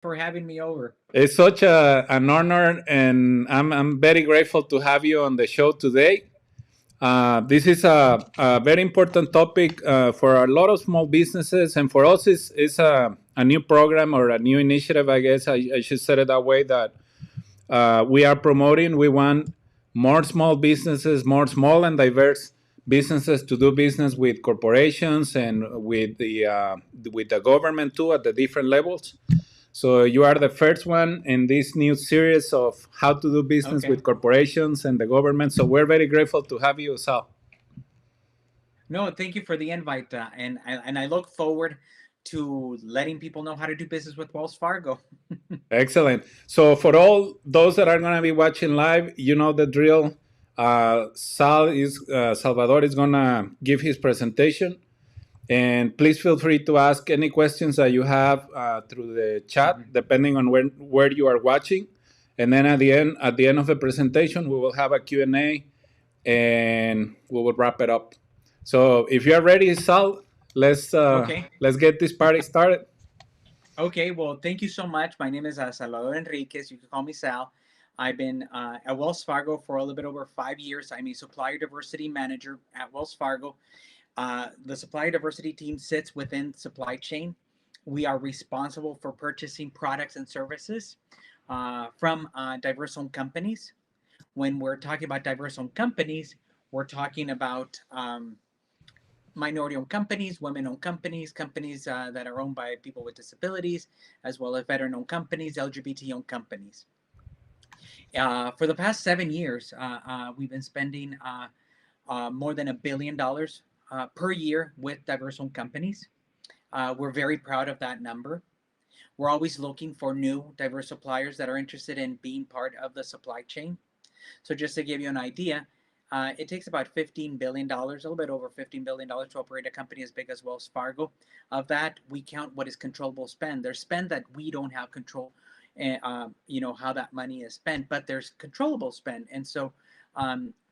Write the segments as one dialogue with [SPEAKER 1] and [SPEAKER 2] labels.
[SPEAKER 1] for having me over.
[SPEAKER 2] It's such an honor, and I'm very grateful to have you on the show today. This is a very important topic for a lot of small businesses, and for us, it's a new program or a new initiative, I guess I should say it that way, that we are promoting. We want more small businesses, more small and diverse businesses to do business with corporations and with the government too at the different levels. So you are the first one in this new series of how to do business
[SPEAKER 1] Okay.
[SPEAKER 2] with corporations and the government. So we're very grateful to have you, Sal.
[SPEAKER 1] No, thank you for the invite, and I look forward to letting people know how to do business with Wells Fargo.
[SPEAKER 2] Excellent. So for all those that are going to be watching live, you know the drill. Salvador is going to give his presentation, and please feel free to ask any questions that you have through the chat,
[SPEAKER 1] Mhm.
[SPEAKER 2] depending on where you are watching. And then at the end of the presentation, we will have a Q&A, and we will wrap it up. So if you are ready, Sal, let's uh,
[SPEAKER 1] Okay.
[SPEAKER 2] let's get this party started.
[SPEAKER 1] Okay. Well, thank you so much. My name is Salvador Enriquez. You can call me Sal. I've been at Wells Fargo for a little bit over 5 years. I'm a supplier diversity manager at Wells Fargo. The supplier diversity team sits within supply chain. We are responsible for purchasing products and services from diverse owned companies. When we're talking about diverse owned companies, we're talking about minority owned companies, women owned companies, companies that are owned by people with disabilities, as well as veteran owned companies, LGBT owned companies. For the past 7 years, we've been spending more than $1 billion per year with diverse owned companies. We're very proud of that number. We're always looking for new diverse suppliers that are interested in being part of the supply chain. So just to give you an idea, it takes about $15 billion, a little bit over $15 billion to operate a company as big as Wells Fargo. Of that, we count what is controllable spend. There's spend that we don't have control, how that money is spent, but there's controllable spend. And so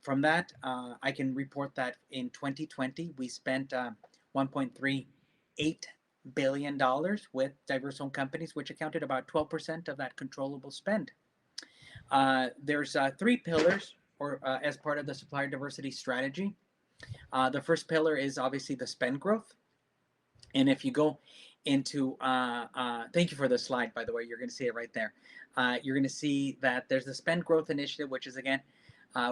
[SPEAKER 1] from that, I can report that in 2020, we spent $1.38 billion with diverse owned companies, which accounted about 12% of that controllable spend. There's three pillars or as part of the supplier diversity strategy. The first pillar is obviously the spend growth. And if you go into, thank you for the slide, by the way, you're going to see it right there. You're going to see that there's the spend growth initiative, which is again,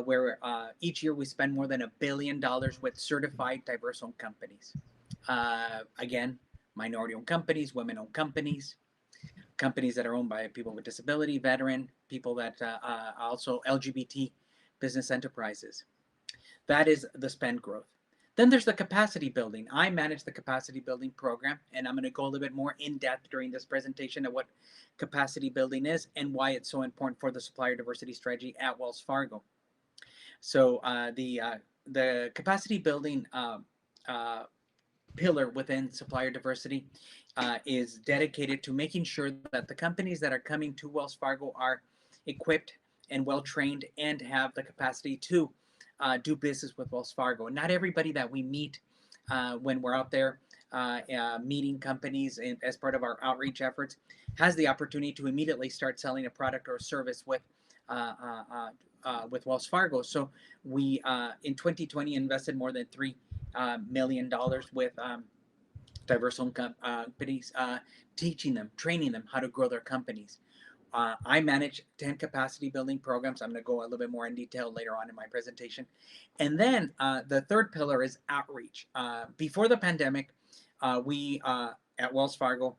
[SPEAKER 1] where each year we spend more than $1 billion with certified diverse owned companies. Again, minority owned companies, women owned companies, companies that are owned by people with disability, veteran, people that also LGBT business enterprises. That is the spend growth. Then there's the capacity building. I manage the capacity building program, and I'm going to go a little bit more in depth during this presentation of what capacity building is and why it's so important for the supplier diversity strategy at Wells Fargo. So the capacity building uh, pillar within supplier diversity is dedicated to making sure that the companies that are coming to Wells Fargo are equipped and well trained and have the capacity to do business with Wells Fargo. Not everybody that we meet when we're out there meeting companies as part of our outreach efforts has the opportunity to immediately start selling a product or a service with Wells Fargo. So we in 2020 invested more than $3 million with diverse owned companies, teaching them, training them how to grow their companies. I manage 10 capacity building programs. I'm going to go a little bit more in detail later on in my presentation. And then the third pillar is outreach. Before the pandemic, we at Wells Fargo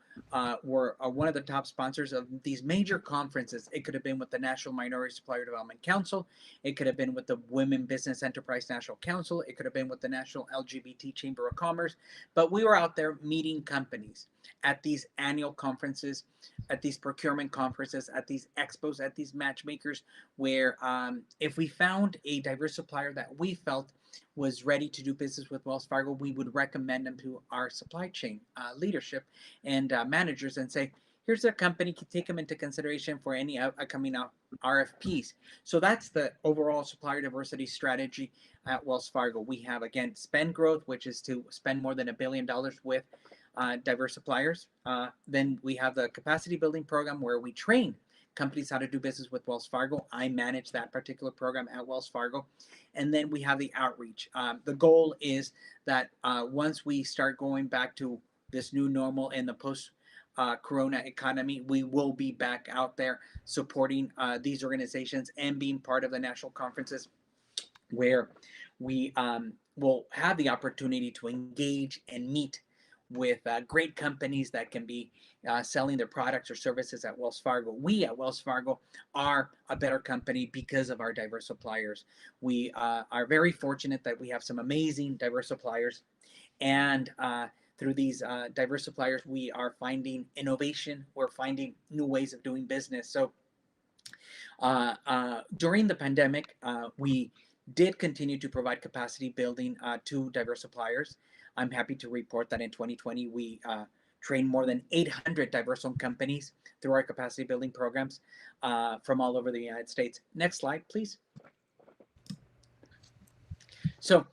[SPEAKER 1] were one of the top sponsors of these major conferences. It could have been with the National Minority Supplier Development Council. It could have been with the Women Business Enterprise National Council. It could have been with the National LGBT Chamber of Commerce. But we were out there meeting companies at these annual conferences, at these procurement conferences, at these expos, at these matchmakers, where if we found a diverse supplier that we felt was ready to do business with Wells Fargo, we would recommend them to our supply chain leadership and managers and say, here's their company, take them into consideration for any upcoming RFPs. So that's the overall supplier diversity strategy at Wells Fargo. We have, again, spend growth, which is to spend more than $1 billion with diverse suppliers. Then we have the capacity building program where we train companies how to do business with Wells Fargo. I manage that particular program at Wells Fargo. And then we have the outreach. The goal is that once we start going back to this new normal in the post corona economy, we will be back out there supporting these organizations and being part of the national conferences where we will have the opportunity to engage and meet with great companies that can be selling their products or services at Wells Fargo. We at Wells Fargo are a better company because of our diverse suppliers. We are very fortunate that we have some amazing diverse suppliers, and through these diverse suppliers, we are finding innovation. We're finding new ways of doing business. So during the pandemic, we did continue to provide capacity building to diverse suppliers. I'm happy to report that in 2020, we trained more than 800 diverse owned companies through our capacity building programs from all over the United States. Next slide, please. So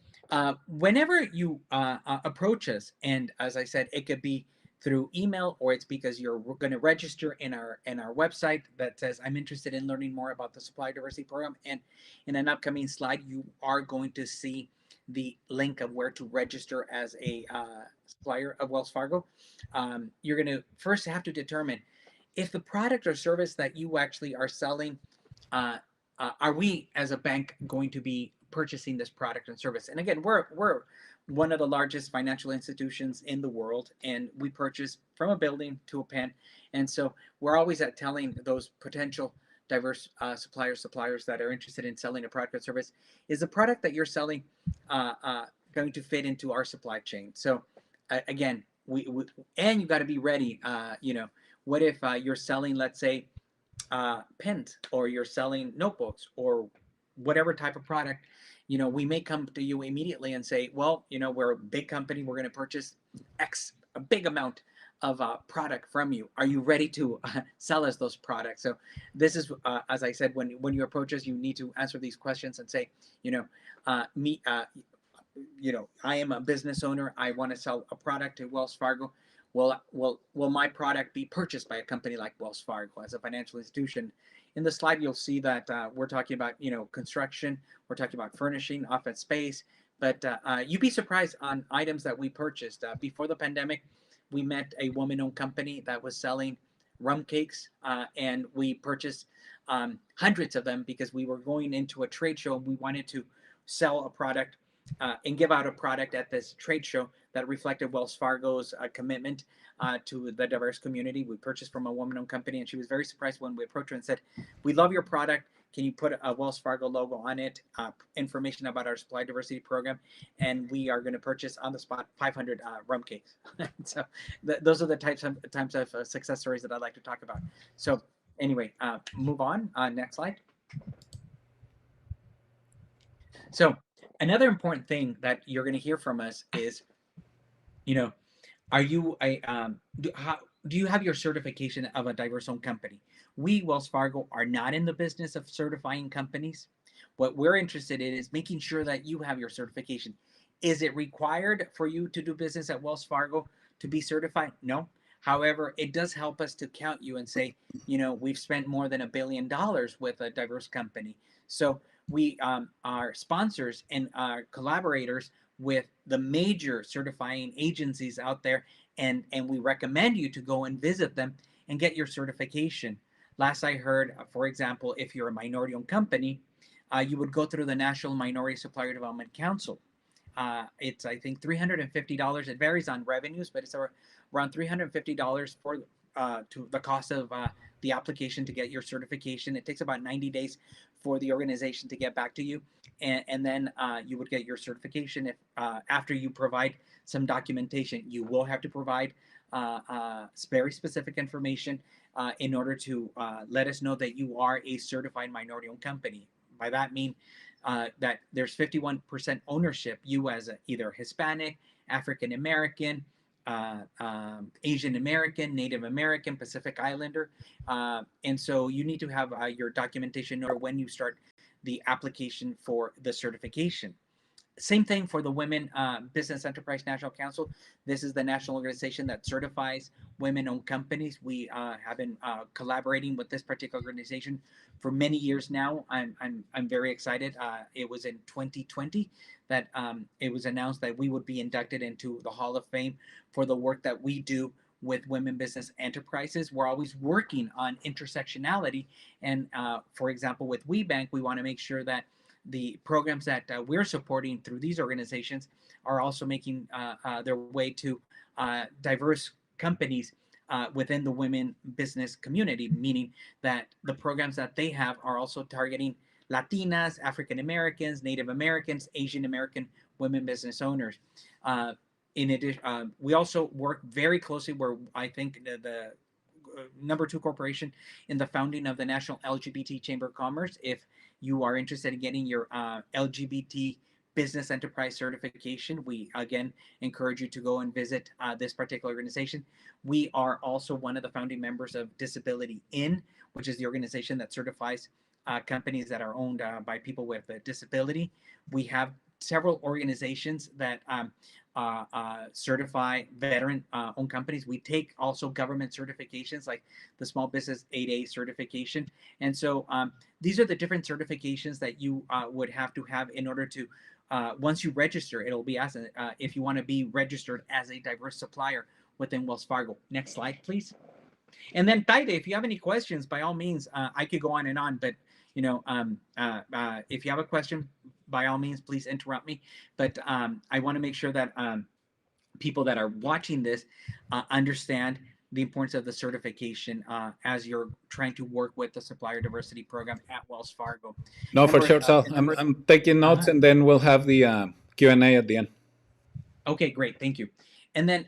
[SPEAKER 1] whenever you approach us, and as I said, it could be through email or it's because you're going to register in our website that says I'm interested in learning more about the Supply Diversity Program, and in an upcoming slide you are going to see the link of where to register as a supplier of Wells Fargo. You're going to first have to determine if the product or service that you actually are selling, are we as a bank going to be purchasing this product and service? And again, we're one of the largest financial institutions in the world, and we purchase from a building to a pen. And so we're always at telling those potential diverse suppliers that are interested in selling a product or service, is the product that you're selling going to fit into our supply chain? So again, we and you got to be ready. What if you're selling, let's say, pens, or you're selling notebooks, or whatever type of product? We may come to you immediately and say, well, we're a big company, we're going to purchase a big amount of product from you. Are you ready to sell us those products? So this is, as I said, when you approach us, you need to answer these questions and say, I am a business owner, I want to sell a product to Wells Fargo. Will my product be purchased by a company like Wells Fargo as a financial institution? In the slide, you'll see that we're talking about construction, we're talking about furnishing, office space, but you'd be surprised on items that we purchased. Before the pandemic, we met a woman-owned company that was selling rum cakes, and we purchased hundreds of them because we were going into a trade show and we wanted to sell a product and give out a product at this trade show that reflected Wells Fargo's commitment to the diverse community. We purchased from a woman-owned company, and she was very surprised when we approached her and said, "We love your product. Can you put a Wells Fargo logo on it? Information about our Supply Diversity Program, and we are going to purchase on the spot 500 rum cakes." So those are the types of success stories that I'd like to talk about. So anyway, move on. Next slide. So another important thing that you're going to hear from us is, are you do you have your certification of a diverse owned company? We, Wells Fargo, are not in the business of certifying companies. What we're interested in is making sure that you have your certification. Is it required for you to do business at Wells Fargo to be certified? No. However, it does help us to count you and say, we've spent more than $1 billion with a diverse company. So we are sponsors and are collaborators with the major certifying agencies out there, and we recommend you to go and visit them and get your certification. Last I heard, for example, if you're a minority-owned company, you would go through the National Minority Supplier Development Council. It's, I think, $350. It varies on revenues, but it's around $350 for to the cost of the application to get your certification. It takes about 90 days for the organization to get back to you, and then you would get your certification. If after you provide some documentation, you will have to provide very specific information in order to let us know that you are a certified minority-owned company. By that mean that there's 51% ownership, you as either Hispanic, African American, Asian American, Native American, Pacific Islander, and so you need to have your documentation or when you start the application for the certification. Same thing for the Women Business Enterprise National Council. This is the national organization that certifies women-owned companies. We have been collaborating with this particular organization for many years now. I'm very excited. It was in 2020 that it was announced that we would be inducted into the Hall of Fame for the work that we do with women business enterprises. We're always working on intersectionality, and for example, with WeBank, we want to make sure that the programs that we're supporting through these organizations are also making their way to diverse companies within the women business community, meaning that the programs that they have are also targeting Latinas, African Americans, Native Americans, Asian American women business owners. In addition, we also work very closely where I think the number two corporation in the founding of the National LGBT Chamber of Commerce. If you are interested in getting your LGBT business enterprise certification, we again encourage you to go and visit this particular organization. We are also one of the founding members of Disability In, which is the organization that certifies companies that are owned by people with a disability. We have several organizations that certify veteran-owned companies. We take also government certifications like the Small Business 8A certification. And so these are the different certifications that you would have to have in order to, once you register, it'll be asked if you want to be registered as a diverse supplier within Wells Fargo. Next slide, please. And then, Taide, if you have any questions, by all means, I could go on and on, but if you have a question, by all means, please interrupt me. But I want to make sure that people that are watching this understand the importance of the certification as you're trying to work with the supplier diversity program at Wells Fargo.
[SPEAKER 2] No, for sure, Sal. I'm taking notes, and then we'll have the Q&A at the end.
[SPEAKER 1] Okay, great. Thank you. And then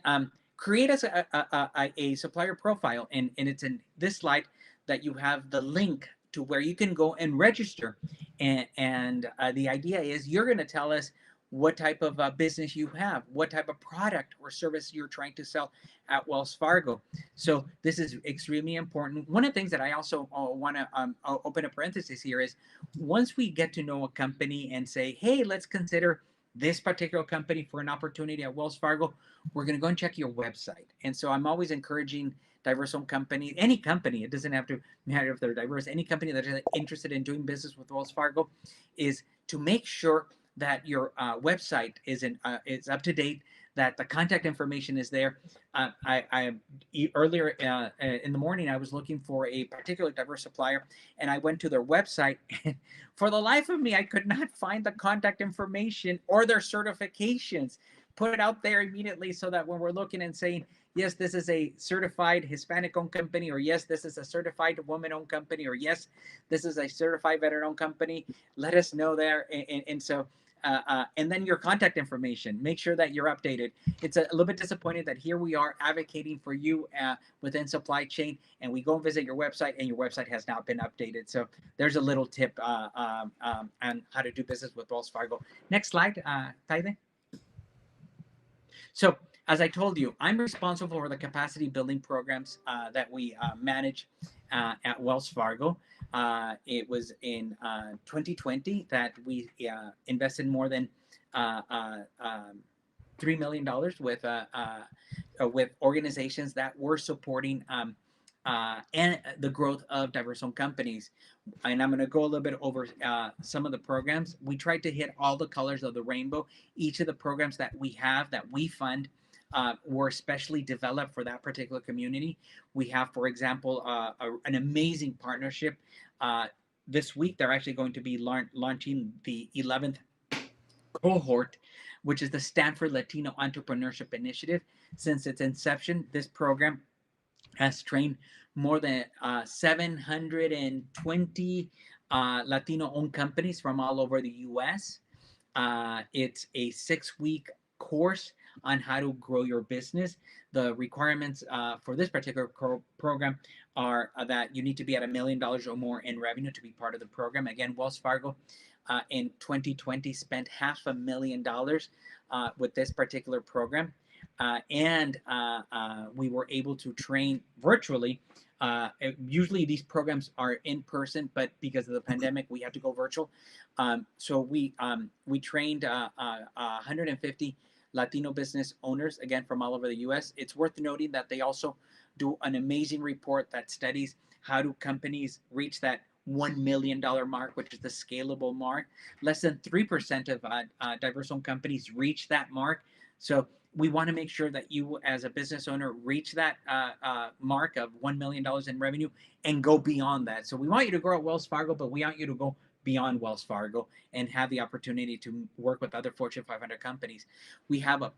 [SPEAKER 1] create us a supplier profile, and it's in this slide that you have the link to where you can go and register. And the idea is you're going to tell us what type of business you have, what type of product or service you're trying to sell at Wells Fargo. So this is extremely important. One of the things that I also want to open a parenthesis here is once we get to know a company and say, hey, let's consider this particular company for an opportunity at Wells Fargo, we're going to go and check your website. And so I'm always encouraging diverse-owned companies, any company, it doesn't have to matter if they're diverse, any company that is interested in doing business with Wells Fargo is to make sure that your website is up to date, that the contact information is there. Earlier in the morning, I was looking for a particular diverse supplier, and I went to their website. And for the life of me, I could not find the contact information or their certifications. Put it out there immediately so that when we're looking and saying, yes, this is a certified Hispanic-owned company, or yes, this is a certified woman-owned company, or yes, this is a certified veteran-owned company, let us know there. And so, and then your contact information, make sure that you're updated. It's a little bit disappointing that here we are advocating for you within supply chain, and we go and visit your website, and your website has not been updated. So there's a little tip on how to do business with Wells Fargo. Next slide, Taide. So as I told you, I'm responsible for the capacity building programs that we manage at Wells Fargo. It was in 2020 that we invested more than $3 million with organizations that were supporting and the growth of diverse-owned companies. And I'm going to go a little bit over some of the programs. We tried to hit all the colors of the rainbow. Each of the programs that we have, that we fund, were specially developed for that particular community. We have, for example, an amazing partnership. This week, they're actually going to be launching the 11th cohort, which is the Stanford Latino Entrepreneurship Initiative. Since its inception, this program has trained more than 720 Latino-owned companies from all over the U.S. It's a 6-week course on how to grow your business. The requirements for this particular program are that you need to be at $1 million or more in revenue to be part of the program. Again, Wells Fargo in 2020 spent $500,000 with this particular program. and we were able to train virtually. Usually these programs are in person, but because of the pandemic, we had to go virtual. So we trained 150 Latino business owners, again from all over the U.S. It's worth noting that they also do an amazing report that studies how do companies reach that $1 million mark, which is the scalable mark. Less than 3% of diverse-owned companies reach that mark. So we want to make sure that you, as a business owner, reach that mark of $1 million in revenue and go beyond that. So we want you to grow at Wells Fargo, but we want you to go beyond Wells Fargo and have the opportunity to work with other Fortune 500 companies. We have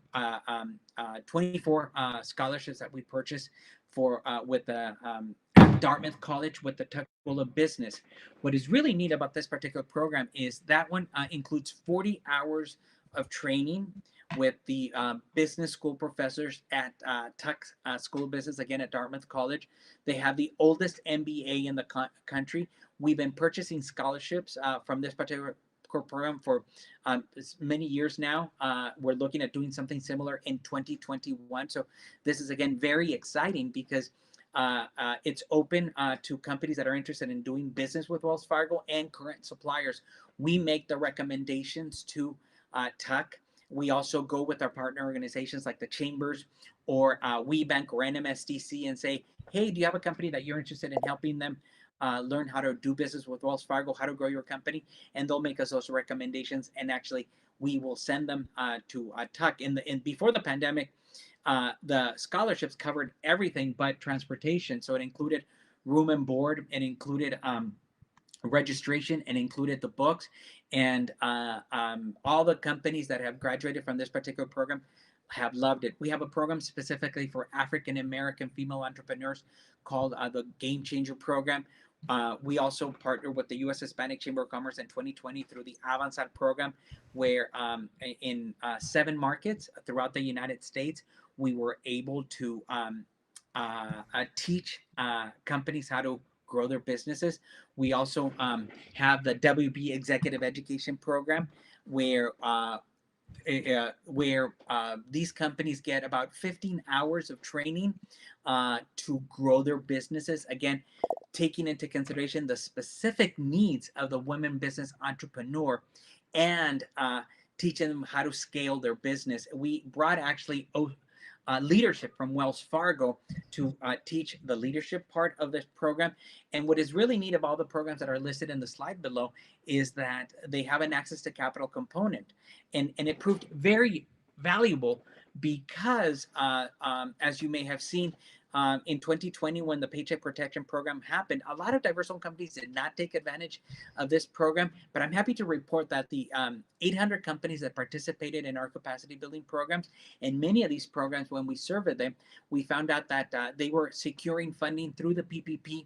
[SPEAKER 1] 24 scholarships that we purchased for with the Dartmouth College with the Tuck School of Business. What is really neat about this particular program is that one includes 40 hours of training with the business school professors at Tuck School of Business, again at Dartmouth College. They have the oldest MBA in the country. We've been purchasing scholarships from this particular program for many years now. We're looking at doing something similar in 2021. So this is, again, very exciting because it's open to companies that are interested in doing business with Wells Fargo and current suppliers. We make the recommendations to Tuck. We also go with our partner organizations like the Chambers or WeBank or NMSDC and say, hey, do you have a company that you're interested in helping them learn how to do business with Wells Fargo, how to grow your company? And they'll make us those recommendations. And actually, we will send them to Tuck. Before the pandemic, the scholarships covered everything but transportation. So it included room and board, it included registration, and included the books. And all the companies that have graduated from this particular program have loved it. We have a program specifically for African American female entrepreneurs called the Game Changer Program. We also partner with the U.S. Hispanic Chamber of Commerce in 2020 through the Avanzar program, where in 7 markets throughout the United States, we were able to teach companies how to grow their businesses. We also have the WB Executive Education Program, where these companies get about 15 hours of training to grow their businesses. Again, taking into consideration the specific needs of the women business entrepreneur and teaching them how to scale their business. We brought actually leadership from Wells Fargo to teach the leadership part of this program. And what is really neat of all the programs that are listed in the slide below is that they have an access to capital component. And it proved very valuable because, as you may have seen, in 2020, when the Paycheck Protection Program happened, a lot of diverse-owned companies did not take advantage of this program. But I'm happy to report that the 800 companies that participated in our capacity building programs, and many of these programs, when we surveyed them, we found out that they were securing funding through the PPP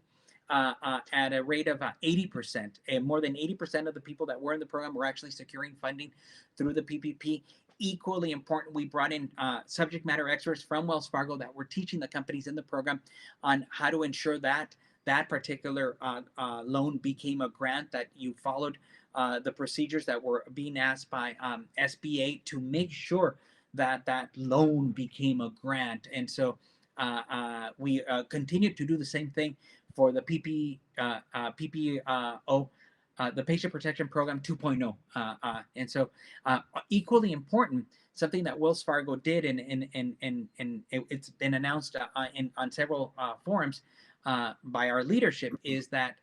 [SPEAKER 1] at a rate of 80%. And more than 80% of the people that were in the program were actually securing funding through the PPP. Equally important, we brought in subject matter experts from Wells Fargo that were teaching the companies in the program on how to ensure that that particular loan became a grant, that you followed the procedures that were being asked by SBA to make sure that that loan became a grant. And so we continue to do the same thing for the PPO, the Patient Protection Program 2.0. And so equally important, something that Wells Fargo did, and it's been announced on several forums by our leadership, is that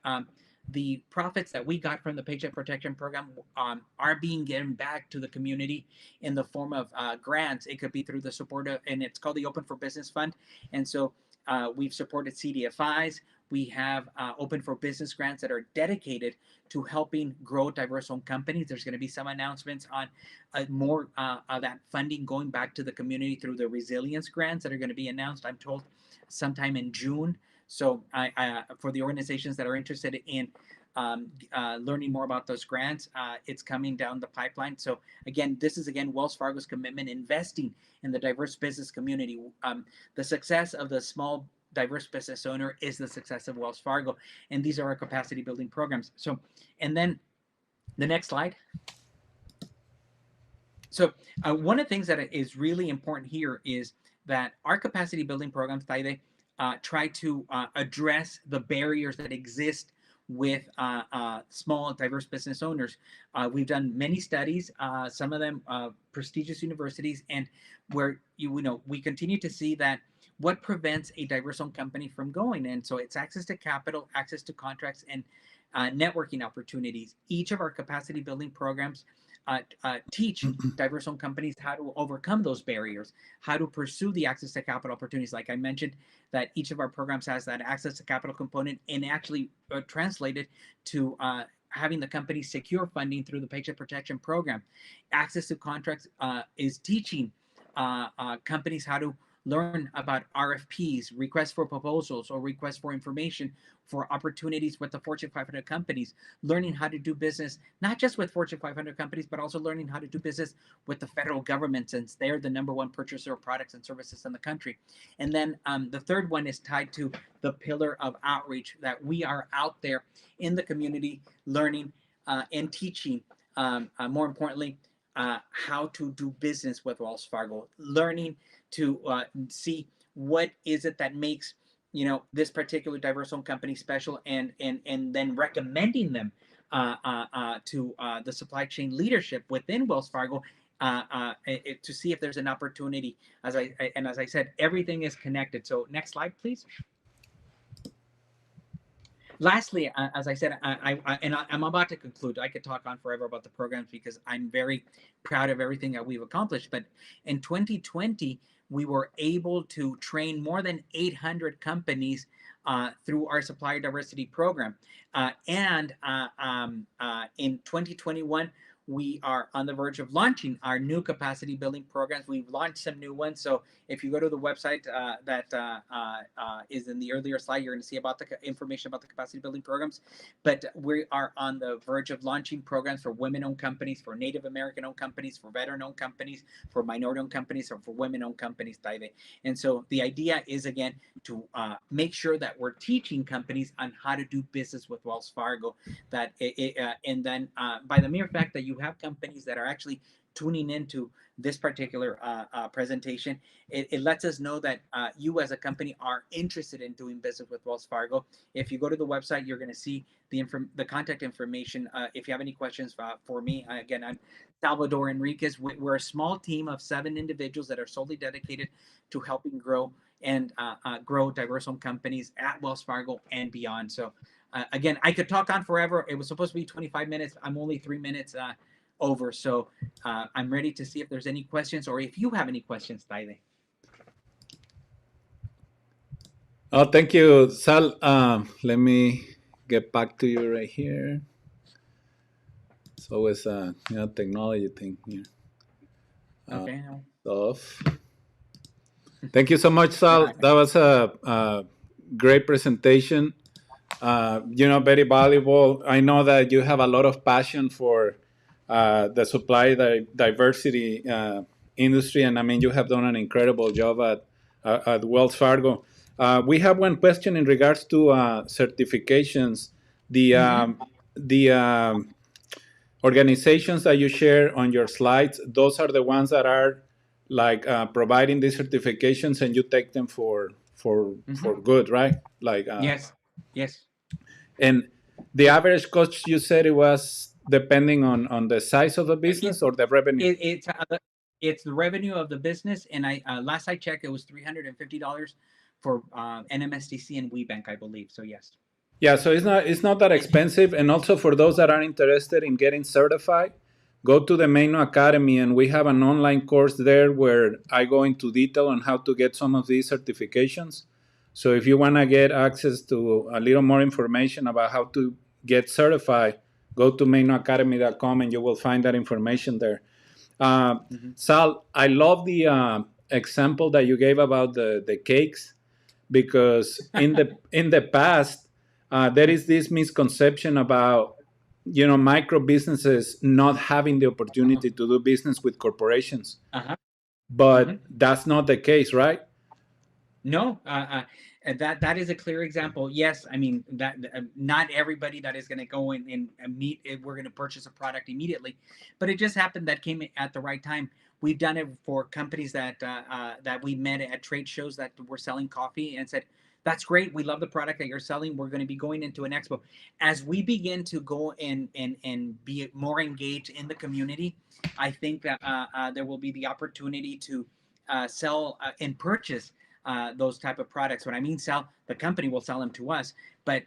[SPEAKER 1] the profits that we got from the Paycheck Protection Program are being given back to the community in the form of grants. It could be through the support of, and it's called the Open for Business Fund. And so we've supported CDFIs. We have Open for Business grants that are dedicated to helping grow diverse-owned companies. There's going to be some announcements on more of that funding going back to the community through the resilience grants that are going to be announced, I'm told, sometime in June. So for the organizations that are interested in learning more about those grants, it's coming down the pipeline. So again, this is Wells Fargo's commitment, investing in the diverse business community. The success of the small diverse business owner is the success of Wells Fargo, and these are our capacity building programs. So, and then the next slide. So one of the things that is really important here is that our capacity building programs, Taide, try to address the barriers that exist with small, diverse business owners. We've done many studies, some of them prestigious universities, and where you know we continue to see that what prevents a diverse-owned company from going, and so it's access to capital, access to contracts, and networking opportunities. Each of our capacity building programs teach diverse owned companies how to overcome those barriers, how to pursue the access to capital opportunities. Like I mentioned, that each of our programs has that access to capital component and actually translated to having the company secure funding through the Paycheck Protection Program. Access to contracts is teaching companies how to learn about RFPs, requests for proposals, or requests for information for opportunities with the Fortune 500 companies, learning how to do business, not just with Fortune 500 companies, but also learning how to do business with the federal government, since they're the number one purchaser of products and services in the country. And then the third one is tied to the pillar of outreach, that we are out there in the community learning and teaching, more importantly, how to do business with Wells Fargo, learning to see what is it that makes this particular diverse owned company special, and then recommending them to the supply chain leadership within Wells Fargo to see if there's an opportunity. As I said, everything is connected. So next slide, please. Lastly, as I said, I'm about to conclude. I could talk on forever about the programs because I'm very proud of everything that we've accomplished. But in 2020, we were able to train more than 800 companies through our supplier diversity program. And in 2021, we are on the verge of launching our new capacity building programs. We've launched some new ones. So if you go to the website that is in the earlier slide, you're going to see about the information about the capacity building programs. But we are on the verge of launching programs for women-owned companies, for Native American-owned companies, for veteran-owned companies, for minority-owned companies, or for women-owned companies, Taide. And so the idea is, again, to make sure that we're teaching companies on how to do business with Wells Fargo. That and then by the mere fact that you have companies that are actually tuning into this particular presentation, it lets us know that you as a company are interested in doing business with Wells Fargo. If you go to the website, you're going to see the contact information. If you have any questions for me, again, I'm Salvador Enriquez. We're a small team of 7 individuals that are solely dedicated to helping grow and grow diverse-owned companies at Wells Fargo and beyond. So again, I could talk on forever. It was supposed to be 25 minutes. I'm only 3 minutes over. So I'm ready to see if there's any questions, or if you have any questions, Taide.
[SPEAKER 2] Oh, thank you, Sal. Let me get back to you right here. It's always a technology thing here.
[SPEAKER 1] Okay.
[SPEAKER 2] Stuff. Thank you so much, Sal. That was a great presentation. Very valuable. I know that you have a lot of passion for the supply diversity industry, and I mean, you have done an incredible job at Wells Fargo. We have one question in regards to certifications. The organizations that you share on your slides, those are the ones that are like providing these certifications, and you take them for good, right? Like
[SPEAKER 1] yes.
[SPEAKER 2] And the average cost, you said it was depending on the size of the business or the revenue?
[SPEAKER 1] It's the revenue of the business. And last I checked, it was $350 for NMSDC and WeBank, I believe. So yes.
[SPEAKER 2] Yeah, so it's not that expensive. And also for those that are interested in getting certified, go to the Maino Academy, and we have an online course there where I go into detail on how to get some of these certifications. So if you want to get access to a little more information about how to get certified, go to mainoacademy.com and you will find that information there. Sal, I love the example that you gave about the cakes, because in the past, there is this misconception about micro businesses not having the opportunity to do business with corporations. But that's not the case, right?
[SPEAKER 1] No, that is a clear example. Yes, I mean that not everybody that is going to go in and meet. We're going to purchase a product immediately, but it just happened that came at the right time. We've done it for companies that we met at trade shows that were selling coffee and said, "That's great. We love the product that you're selling. We're going to be going into an expo." As we begin to go and be more engaged in the community, I think that there will be the opportunity to sell and purchase those type of products. When I mean sell, the company will sell them to us. But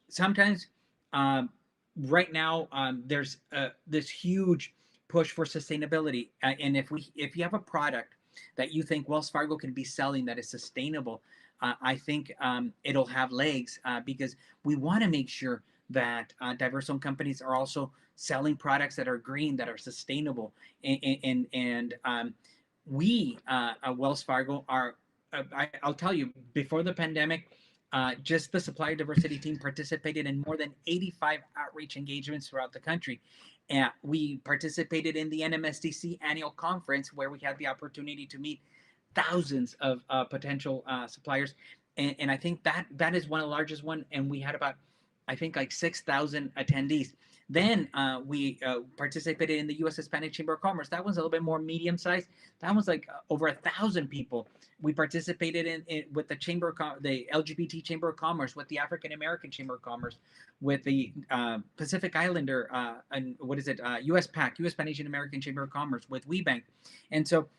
[SPEAKER 1] sometimes, um, right now, there's this huge push for sustainability, and if you have a product that you think Wells Fargo can be selling that is sustainable, I think it'll have legs because we want to make sure that diverse-owned companies are also selling products that are green, that are sustainable, and we at Wells Fargo are. I'll tell you, before the pandemic, just the supplier diversity team participated in more than 85 outreach engagements throughout the country. And we participated in the NMSDC annual conference where we had the opportunity to meet thousands of potential suppliers. And I think that is one of the largest one. And we had about, I think, like 6,000 attendees. Then we participated in the U.S. Hispanic Chamber of Commerce. That one's a little bit more medium sized. That one's like over 1,000 people. We participated in with the the LGBT Chamber of Commerce, with the African American Chamber of Commerce, with the Pacific Islander and what is it, U.S. PAC, U.S. Pan Asian American Chamber of Commerce, with WeBank, and so.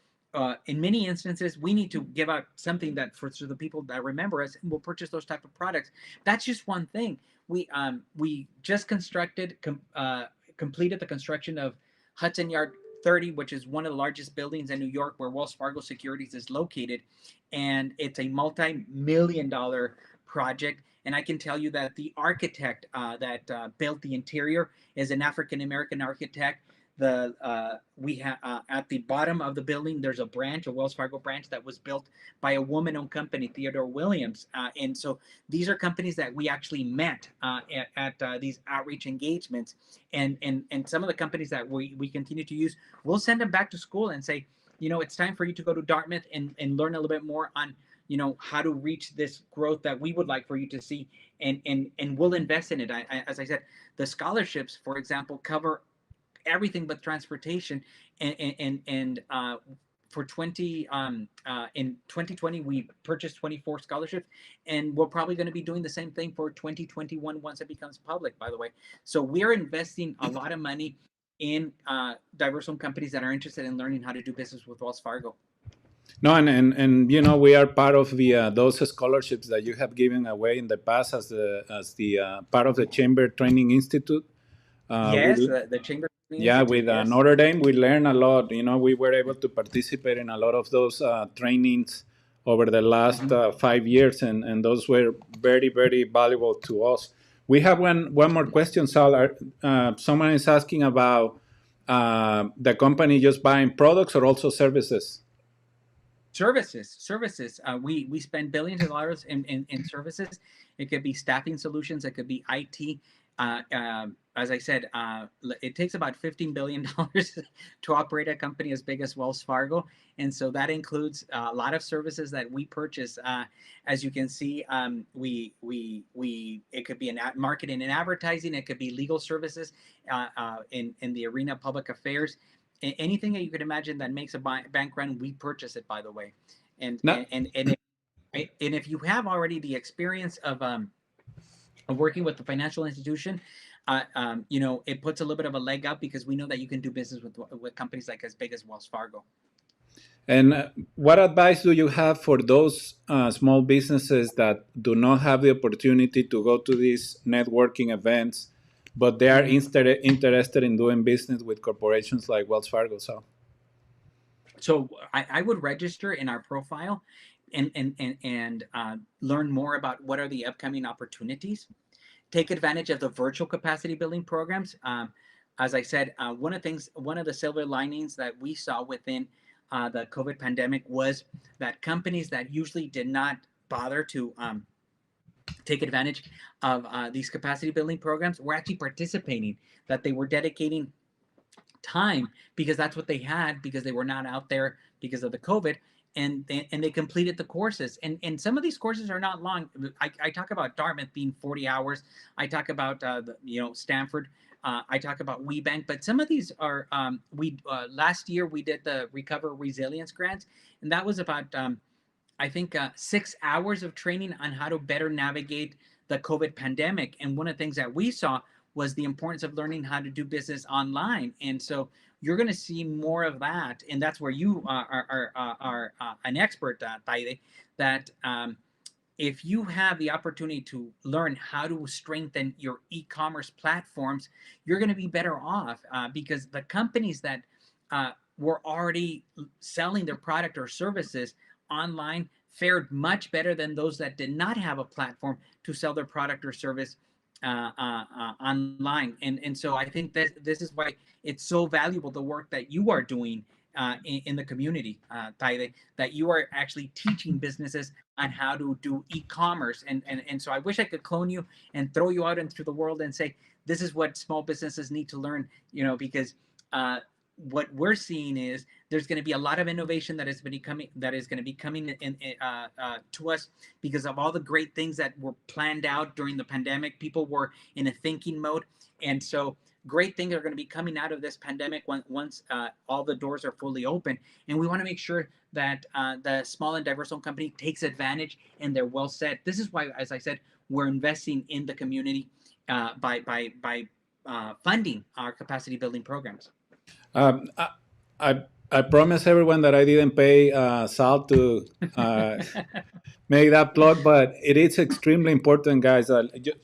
[SPEAKER 1] In many instances, we need to give out something that for the people that remember us and will purchase those type of products. That's just one thing. We just completed the construction of Hudson Yard 30, which is one of the largest buildings in New York where Wells Fargo Securities is located, and it's a multi-million-dollar project. And I can tell you that the architect that built the interior is an African American architect. We have at the bottom of the building, there's a branch, a Wells Fargo branch that was built by a woman-owned company, Theodore Williams, and so these are companies that we actually met at these outreach engagements, and some of the companies that we continue to use, we'll send them back to school and say, it's time for you to go to Dartmouth and learn a little bit more on how to reach this growth that we would like for you to see, and we'll invest in it. As I said, the scholarships, for example, cover everything but transportation, and for 20 in 2020 we purchased 24 scholarships, and we're probably going to be doing the same thing for 2021 once it becomes public, by the way. So we're investing a lot of money in diverse-owned companies that are interested in learning how to do business with Wells Fargo.
[SPEAKER 2] No, and we are part of the those scholarships that you have given away in the past as the part of the Chamber Training Institute.
[SPEAKER 1] Yes, the Chamber.
[SPEAKER 2] Yeah, with
[SPEAKER 1] yes.
[SPEAKER 2] Notre Dame, we learned a lot. We were able to participate in a lot of those trainings over the last 5 years, and those were very, very valuable to us. We have one more question, Sal. Someone is asking about the company just buying products or also services?
[SPEAKER 1] Services. We spend billions of dollars in services. It could be staffing solutions. It could be IT. As I said, it takes about $15 billion to operate a company as big as Wells Fargo. And so that includes a lot of services that we purchase. As you can see, it could be in marketing and advertising. It could be legal services in the arena of public affairs. Anything that you could imagine that makes a bank run, we purchase it, by the way. And if you have already the experience of working with the financial institution, it puts a little bit of a leg up because we know that you can do business with companies like as big as Wells Fargo.
[SPEAKER 2] And what advice do you have for those small businesses that do not have the opportunity to go to these networking events, but they are interested in doing business with corporations like Wells Fargo?
[SPEAKER 1] So I would register in our profile and learn more about what are the upcoming opportunities. Take advantage of the virtual capacity building programs. As I said, one of the silver linings that we saw within the COVID pandemic was that companies that usually did not bother to take advantage of these capacity building programs were actually participating, that they were dedicating time because that's what they had, because they were not out there because of the COVID, and they completed the courses. And some of these courses are not long. I talk about Dartmouth being 40 hours. I talk about Stanford I talk about WeBank, but some of these are we last year we did the Recover Resilience grants, and that was about I think 6 hours of training on how to better navigate the COVID pandemic. And one of the things that we saw was the importance of learning how to do business online. And so you're going to see more of that, and that's where you are an expert, Taide, that if you have the opportunity to learn how to strengthen your e-commerce platforms, you're going to be better off because the companies that were already selling their product or services online fared much better than those that did not have a platform to sell their product or service online. And so I think that this is why it's so valuable, the work that you are doing in the community, Taide, that you are actually teaching businesses on how to do e-commerce. And so I wish I could clone you and throw you out into the world and say, this is what small businesses need to learn, because what we're seeing is there's going to be a lot of innovation that is going to be coming in to us because of all the great things that were planned out during the pandemic. People were in a thinking mode, and so great things are going to be coming out of this pandemic once all the doors are fully open. And we want to make sure that the small and diverse owned company takes advantage and they're well set. This is why, as I said, we're investing in the community by funding our capacity building programs.
[SPEAKER 2] Um, I, I promise everyone that I didn't pay Sal to make that plug, but it is extremely important, guys.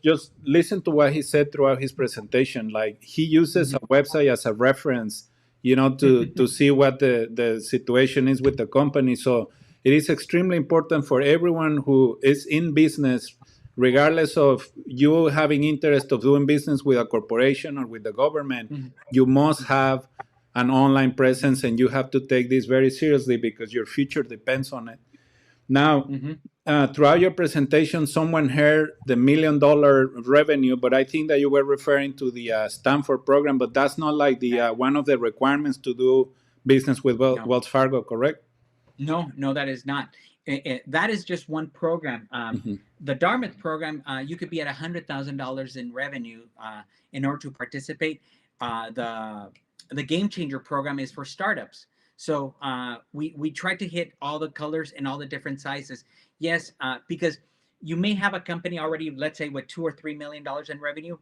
[SPEAKER 2] Just listen to what he said throughout his presentation. Like, he uses a website as a reference, to see what the situation is with the company. So it is extremely important for everyone who is in business, regardless of you having interest of doing business with a corporation or with the government. You must have an online presence, and you have to take this very seriously because your future depends on it. Now, throughout your presentation, someone heard the $1 million revenue, but I think that you were referring to the Stanford program, but that's not like the one of the requirements to do business with Wells Fargo, correct?
[SPEAKER 1] No, that is not. That is just one program. The Dartmouth program, you could be at $100,000 in revenue in order to participate. The Game Changer program is for startups. So we try to hit all the colors and all the different sizes. Yes, because you may have a company already, let's say, with $2 or $3 million in revenue,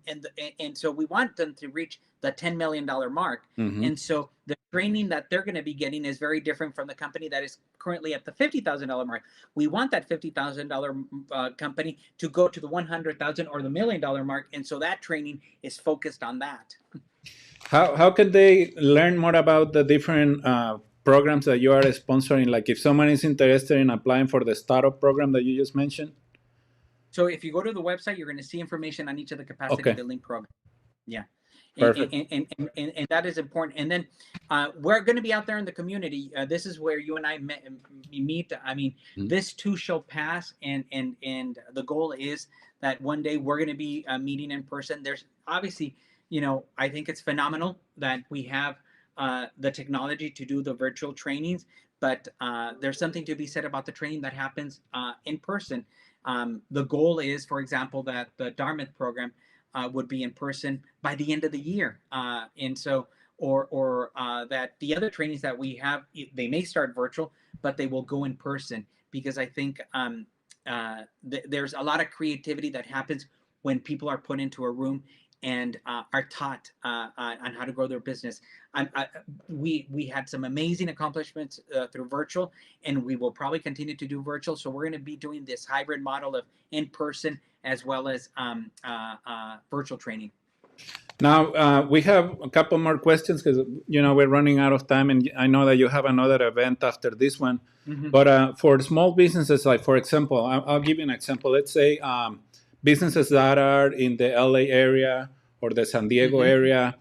[SPEAKER 1] and so we want them to reach the $10 million mark. And so the training that they're going to be getting is very different from the company that is currently at the $50,000 mark. We want that $50,000 company to go to the $100,000 or the $1 million mark, and so that training is focused on that.
[SPEAKER 2] How can they learn more about the different programs that you are sponsoring? Like, if someone is interested in applying for the startup program that you just mentioned?
[SPEAKER 1] So if you go to the website, you're going to see information on each of the capacity building programs. Yeah.
[SPEAKER 2] Perfect.
[SPEAKER 1] And that is important. And then we're going to be out there in the community. This is where you and I meet. I mean, this too shall pass. And the goal is that one day we're going to be meeting in person. There's obviously, I think it's phenomenal that we have the technology to do the virtual trainings, but there's something to be said about the training that happens in person. The goal is, for example, that the Dartmouth program would be in person by the end of the year. And so, or that the other trainings that we have, they may start virtual, but they will go in person, because I think there's a lot of creativity that happens when people are put into a room and are taught on how to grow their business. We had some amazing accomplishments through virtual, and we will probably continue to do virtual. So we're going to be doing this hybrid model of in-person as well as virtual training.
[SPEAKER 2] Now, we have a couple more questions because, we're running out of time, and I know that you have another event after this one. But for small businesses, like, for example, I'll give you an example. Let's say businesses that are in the LA area or the San Diego area,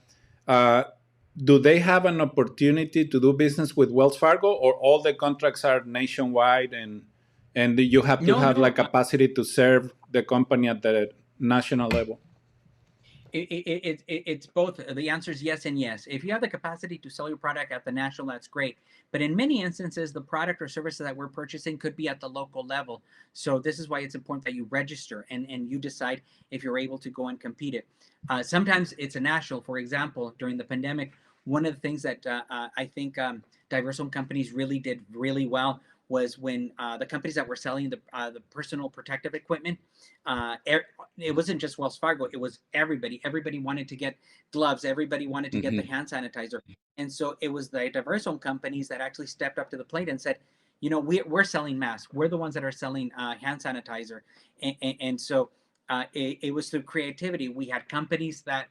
[SPEAKER 2] do they have an opportunity to do business with Wells Fargo, or all the contracts are nationwide and you have to have capacity to serve the company at the national level?
[SPEAKER 1] It's both. The answer is yes and yes. If you have the capacity to sell your product at the national, that's great. But in many instances, the product or services that we're purchasing could be at the local level. So this is why it's important that you register and you decide if you're able to go and compete it. Sometimes it's a national. For example, during the pandemic, one of the things that I think diverse owned companies really did really well was when the companies that were selling the personal protective equipment, uh, it wasn't just Wells Fargo. It was everybody. Everybody wanted to get gloves. Everybody wanted to get the
[SPEAKER 2] Hmm.
[SPEAKER 1] hand sanitizer. And so it was the diverse owned companies that actually stepped up to the plate and said, you know, we're selling masks. We're the ones that are selling hand sanitizer. And so it was through creativity. We had companies that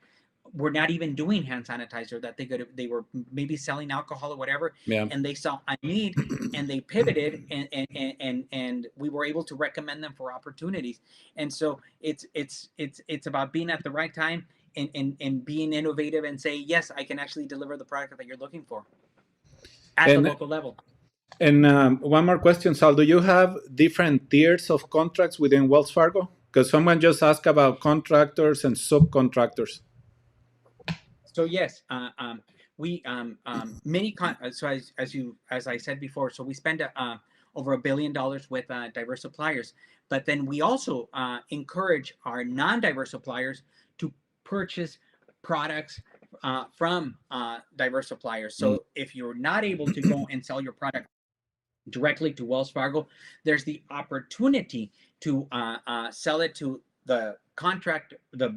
[SPEAKER 1] were not even doing hand sanitizer, that they were maybe selling alcohol or whatever,
[SPEAKER 2] Yeah.
[SPEAKER 1] and they saw a need and they pivoted, and we were able to recommend them for opportunities. And so it's about being at the right time and being innovative and say, yes, I can actually deliver the product that you're looking for at the
[SPEAKER 2] And
[SPEAKER 1] local level.
[SPEAKER 2] one more question, Sal. Do you have different tiers of contracts within Wells Fargo? Because someone just asked about contractors and subcontractors.
[SPEAKER 1] So yes, we many so as I said before, so we spend over $1 billion with diverse suppliers, but then we also encourage our non-diverse suppliers to purchase products from diverse suppliers.
[SPEAKER 2] Mm.
[SPEAKER 1] So if you're not able to go and sell your product directly to Wells Fargo, there's the opportunity to sell it to the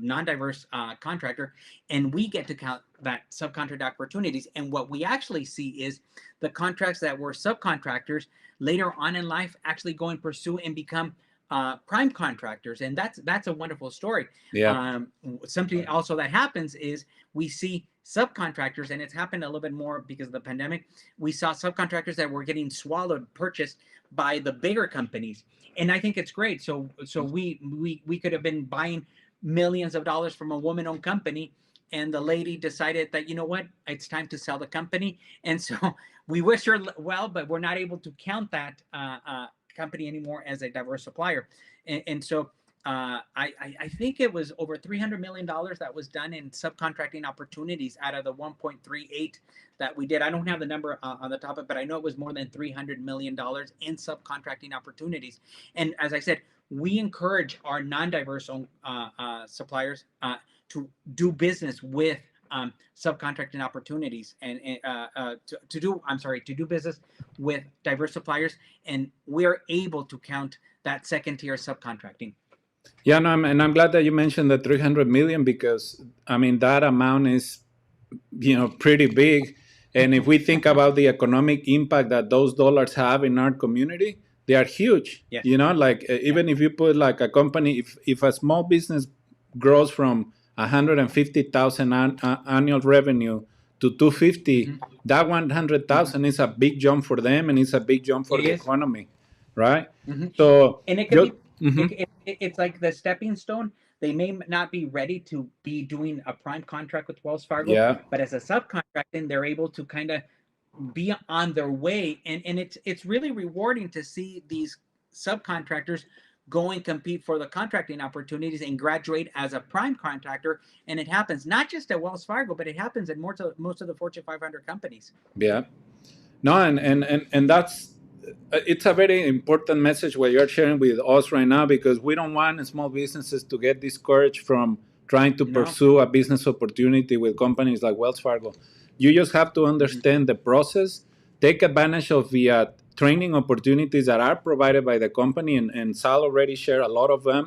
[SPEAKER 1] non-diverse contractor, and we get to count that subcontract opportunities. And what we actually see is the contracts that were subcontractors later on in life actually go and pursue and become prime contractors, and that's a wonderful story.
[SPEAKER 2] Yeah.
[SPEAKER 1] Something also that happens is we see subcontractors, and it's happened a little bit more because of the pandemic. We saw subcontractors that were getting swallowed, purchased by the bigger companies, and I think it's great. So we could have been buying millions of dollars from a woman-owned company, and the lady decided that, you know what, it's time to sell the company, and so we wish her well, but we're not able to count that company anymore as a diverse supplier, and so I think it was over $300 million that was done in subcontracting opportunities out of the 1.38 that we did. I don't have the number on the top of it, but I know it was more than $300 million in subcontracting opportunities. And as I said, we encourage our non-diverse suppliers to do business with subcontracting opportunities and to do business with diverse suppliers, and we are able to count that second tier subcontracting.
[SPEAKER 2] Yeah, no, and I'm glad that you mentioned the 300 million because I mean that amount is, pretty big. And if we think about the economic impact that those dollars have in our community, they are huge.
[SPEAKER 1] Yes.
[SPEAKER 2] Like
[SPEAKER 1] Yeah.
[SPEAKER 2] even if you put like a company, if a small business grows from 150,000 annual revenue to 250,
[SPEAKER 1] Mm-hmm.
[SPEAKER 2] that
[SPEAKER 1] Mm-hmm.
[SPEAKER 2] 100,000 is a big jump for them and it's a big jump for
[SPEAKER 1] It
[SPEAKER 2] the
[SPEAKER 1] is.
[SPEAKER 2] economy, right?
[SPEAKER 1] Mm-hmm.
[SPEAKER 2] So
[SPEAKER 1] And it could
[SPEAKER 2] just
[SPEAKER 1] be
[SPEAKER 2] mhm.
[SPEAKER 1] it's like the stepping stone. They may not be ready to be doing a prime contract with Wells Fargo,
[SPEAKER 2] Yeah.
[SPEAKER 1] but as a subcontracting, they're able to kind of be on their way, and it's really rewarding to see these subcontractors go and compete for the contracting opportunities and graduate as a prime contractor. And it happens not just at Wells Fargo, but it happens at most of the Fortune 500 companies.
[SPEAKER 2] Yeah. No, and that's it's a very important message what you're sharing with us right now because we don't want small businesses to get discouraged from trying to
[SPEAKER 1] No.
[SPEAKER 2] pursue a business opportunity with companies like Wells Fargo. You just have to
[SPEAKER 1] Mm-hmm.
[SPEAKER 2] understand the process, take advantage of the training opportunities that are provided by the company, and Sal already shared a lot of them.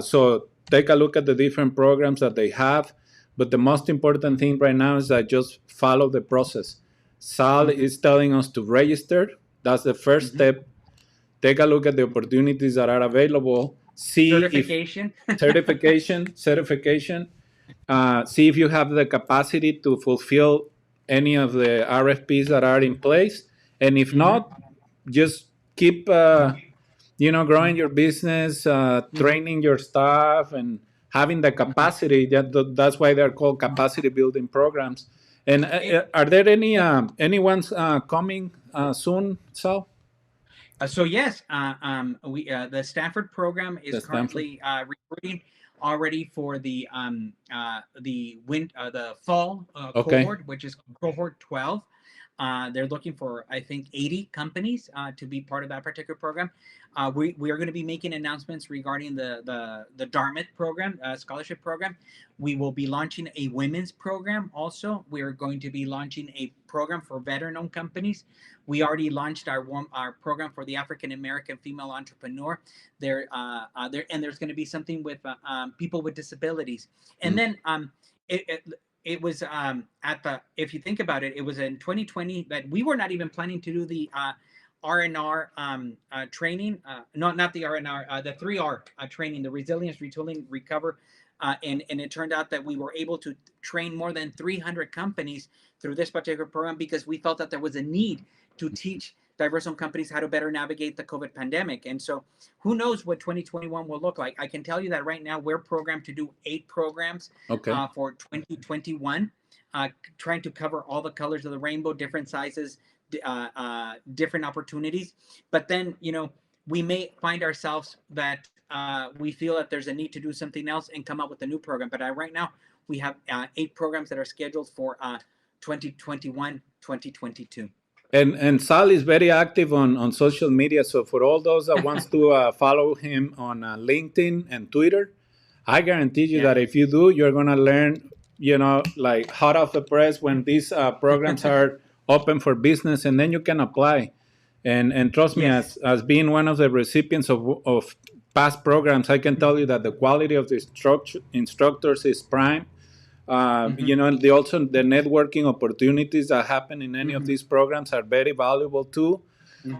[SPEAKER 2] So take a look at the different programs that they have. But the most important thing right now is that just follow the process. Sal
[SPEAKER 1] Mm-hmm.
[SPEAKER 2] is telling us to register. That's the first
[SPEAKER 1] Mm-hmm.
[SPEAKER 2] step. Take a look at the opportunities that are available. See if
[SPEAKER 1] Certification.
[SPEAKER 2] certification. See if you have the capacity to fulfill any of the RFPs that are in place. And if
[SPEAKER 1] Mm-hmm.
[SPEAKER 2] not, just keep growing your business,
[SPEAKER 1] Mm-hmm.
[SPEAKER 2] training your staff, and having the
[SPEAKER 1] Mm-hmm.
[SPEAKER 2] capacity. That's why they're called capacity building programs. And
[SPEAKER 1] It,
[SPEAKER 2] are there anyone's coming soon, Sal?
[SPEAKER 1] so yes, we the Stanford program is
[SPEAKER 2] The Stanford.
[SPEAKER 1] currently recruiting. already for the fall
[SPEAKER 2] Okay.
[SPEAKER 1] cohort, which is cohort 12. They're looking for, I think, 80 companies to be part of that particular program. We are going to be making announcements regarding the Dartmouth program, scholarship program. We will be launching a women's program also. We are going to be launching a program for veteran-owned companies. We already launched our program for the African American female entrepreneur. And there's going to be something with people with disabilities. And then it, it it was at the if you think about it, it was in 2020 that we were not even planning to do the R&R training, not the R&R, the 3R training, the resilience, retooling, recover. And it turned out that we were able to train more than 300 companies through this particular program because we felt that there was a need to teach diverse-owned companies how to better navigate the COVID pandemic. And so who knows what 2021 will look like. I can tell you that right now we're programmed to do 8 programs
[SPEAKER 2] Okay.
[SPEAKER 1] for 2021, trying to cover all the colors of the rainbow, different sizes, different opportunities. But then, we may find ourselves that we feel that there's a need to do something else and come up with a new program. But right now, we have 8 programs that are scheduled for 2021, 2022.
[SPEAKER 2] And Sal is very active on social media. So for all those that wants to follow him on LinkedIn and Twitter, I guarantee you
[SPEAKER 1] Yeah.
[SPEAKER 2] that if you do, you're gonna learn, like hot off the press when these programs are open for business, and then you can apply. And trust me,
[SPEAKER 1] Yes.
[SPEAKER 2] as being one of the recipients of past programs, I can tell you that the quality of the instructors is prime. Also the networking opportunities that happen in any of these programs are very valuable too.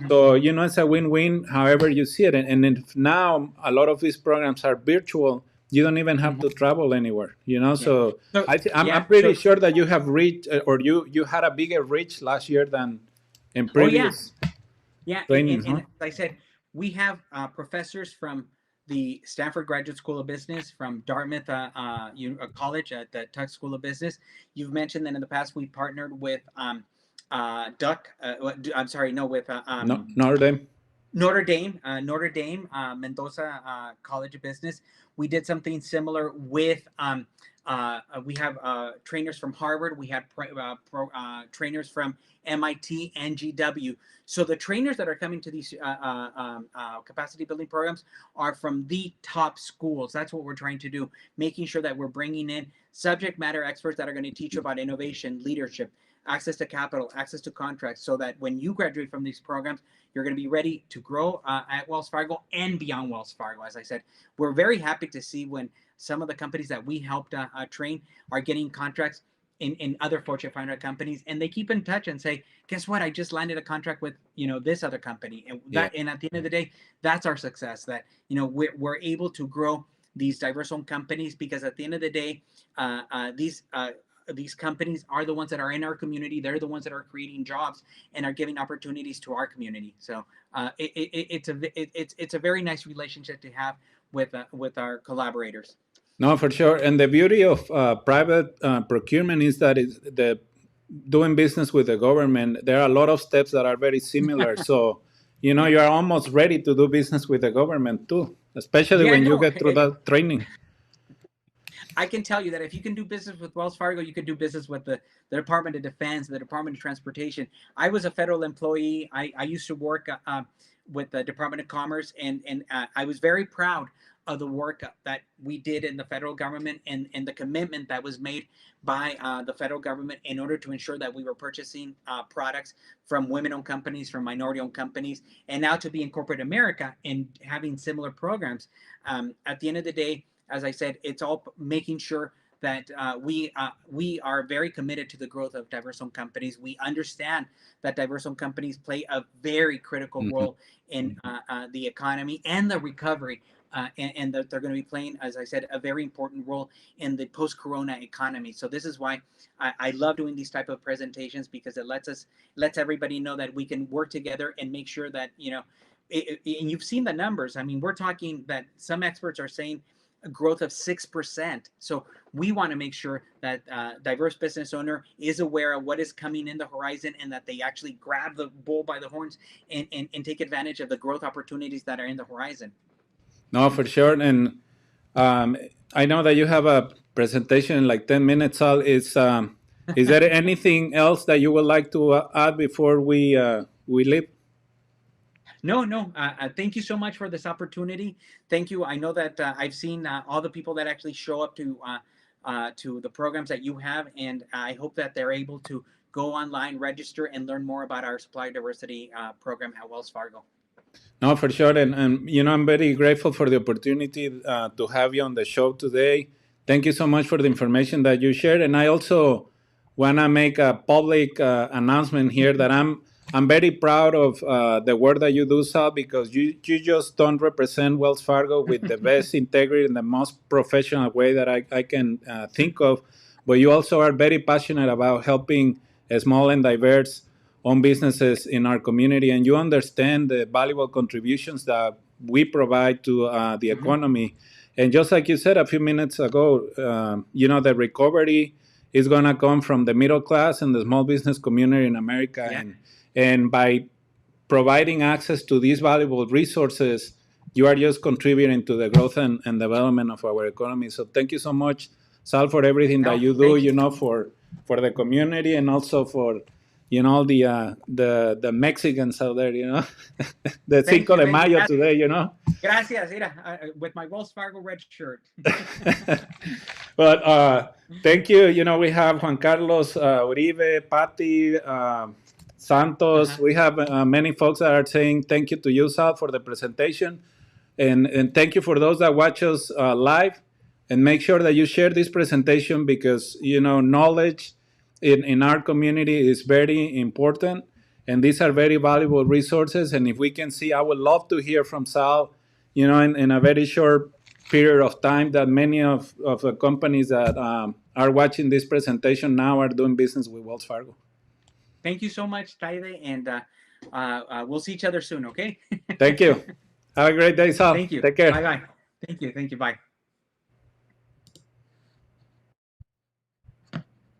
[SPEAKER 2] So, it's a win-win however you see it. And if now a lot of these programs are virtual, you don't even have to travel anywhere,
[SPEAKER 1] Yeah.
[SPEAKER 2] So
[SPEAKER 1] So
[SPEAKER 2] I'm
[SPEAKER 1] yeah.
[SPEAKER 2] pretty sure that you have reached, or you had a bigger reach last year than in
[SPEAKER 1] Oh yeah.
[SPEAKER 2] previous
[SPEAKER 1] Yeah,
[SPEAKER 2] trainings,
[SPEAKER 1] and
[SPEAKER 2] huh?
[SPEAKER 1] as I said, we have professors from the Stanford Graduate School of Business, from Dartmouth College at the Tuck School of Business. You've mentioned that in the past we partnered with Duck. I'm sorry, no, with
[SPEAKER 2] No, Notre Dame.
[SPEAKER 1] Notre Dame, Mendoza College of Business. We did something similar with. We have trainers from Harvard. We had trainers from MIT and GW. So the trainers that are coming to these capacity building programs are from the top schools. That's what we're trying to do, making sure that we're bringing in subject matter experts that are going to teach you about innovation, leadership, access to capital, access to contracts, so that when you graduate from these programs, you're going to be ready to grow at Wells Fargo and beyond Wells Fargo. As I said, we're very happy to see when some of the companies that we helped train are getting contracts in other Fortune 500 companies, and they keep in touch and say, guess what, I just landed a contract with this other company. And
[SPEAKER 2] Yeah.
[SPEAKER 1] and at the end of the day, that's our success, that we're able to grow these diverse-owned companies, because at the end of the day, these companies are the ones that are in our community. They're the ones that are creating jobs and are giving opportunities to our community. So it's a very nice relationship to have with our collaborators.
[SPEAKER 2] No, for sure. And the beauty of private procurement is that the doing business with the government, there are a lot of steps that are very similar. So, you are almost ready to do business with the government too, especially
[SPEAKER 1] Yeah,
[SPEAKER 2] when you
[SPEAKER 1] no,
[SPEAKER 2] get through that training.
[SPEAKER 1] I can tell you that if you can do business with Wells Fargo, you could do business with the Department of Defense, the Department of Transportation. I was a federal employee. I used to work with the Department of Commerce, and I was very proud of the work that we did in the federal government, and the commitment that was made by the federal government in order to ensure that we were purchasing products from women-owned companies, from minority-owned companies, and now to be in corporate America and having similar programs. At the end of the day, as I said, it's all making sure that we are very committed to the growth of diverse-owned companies. We understand that diverse-owned companies play a very critical role in the economy and the recovery, and that they're going to be playing, as I said, a very important role in the post-corona economy. So this is why I love doing these type of presentations, because it lets everybody know that we can work together and make sure that and you've seen the numbers. I mean, we're talking that some experts are saying a growth of 6%. So we want to make sure that diverse business owner is aware of what is coming in the horizon, and that they actually grab the bull by the horns and take advantage of the growth opportunities that are in the horizon.
[SPEAKER 2] No, for sure. And I know that you have a presentation in like 10 minutes. Sal. Is there anything else that you would like to add before we leave?
[SPEAKER 1] No, no. Thank you so much for this opportunity. Thank you. I know that I've seen all the people that actually show up to the programs that you have, and I hope that they're able to go online, register, and learn more about our supplier diversity program at Wells Fargo.
[SPEAKER 2] No, for sure. And you know, I'm very grateful for the opportunity to have you on the show today. Thank you so much for the information that you shared. And I also want to make a public announcement here that I'm very proud of the work that you do, Sal, because you just don't represent Wells Fargo with the best integrity and the most professional way that I can think of. But you also are very passionate about helping small and diverse own businesses in our community, and you understand the valuable contributions that we provide to the economy. And just like you said a few minutes ago, you know, the recovery is going to come from the middle class and the small business community in America.
[SPEAKER 1] Yeah.
[SPEAKER 2] And by providing access to these valuable resources, you are just contributing to the growth and development of our economy. So thank you so much, Sal, for everything that you do, you know, for the community, and also for, you know, the Mexicans out there, you know, the Cinco de Mayo today, you know.
[SPEAKER 1] Gracias, mira, with my Wells Fargo red shirt.
[SPEAKER 2] But thank you. You know, we have Juan Carlos Uribe, Patty, Santos. We have many folks that are saying thank you to you, Sal, for the presentation. And thank you for those that watch us live. And make sure that you share this presentation, because, you know, knowledge in our community is very important, and these are very valuable resources. And if we can see, I would love to hear from Sal, you know, in a very short period of time, that many of the companies that are watching this presentation now are doing business with Wells Fargo.
[SPEAKER 1] Thank you so much, Taide, and we'll see each other soon, okay?
[SPEAKER 2] Thank you. Have a great day, Sal.
[SPEAKER 1] Thank you.
[SPEAKER 2] Take care.
[SPEAKER 1] Bye-bye. Thank you. Bye.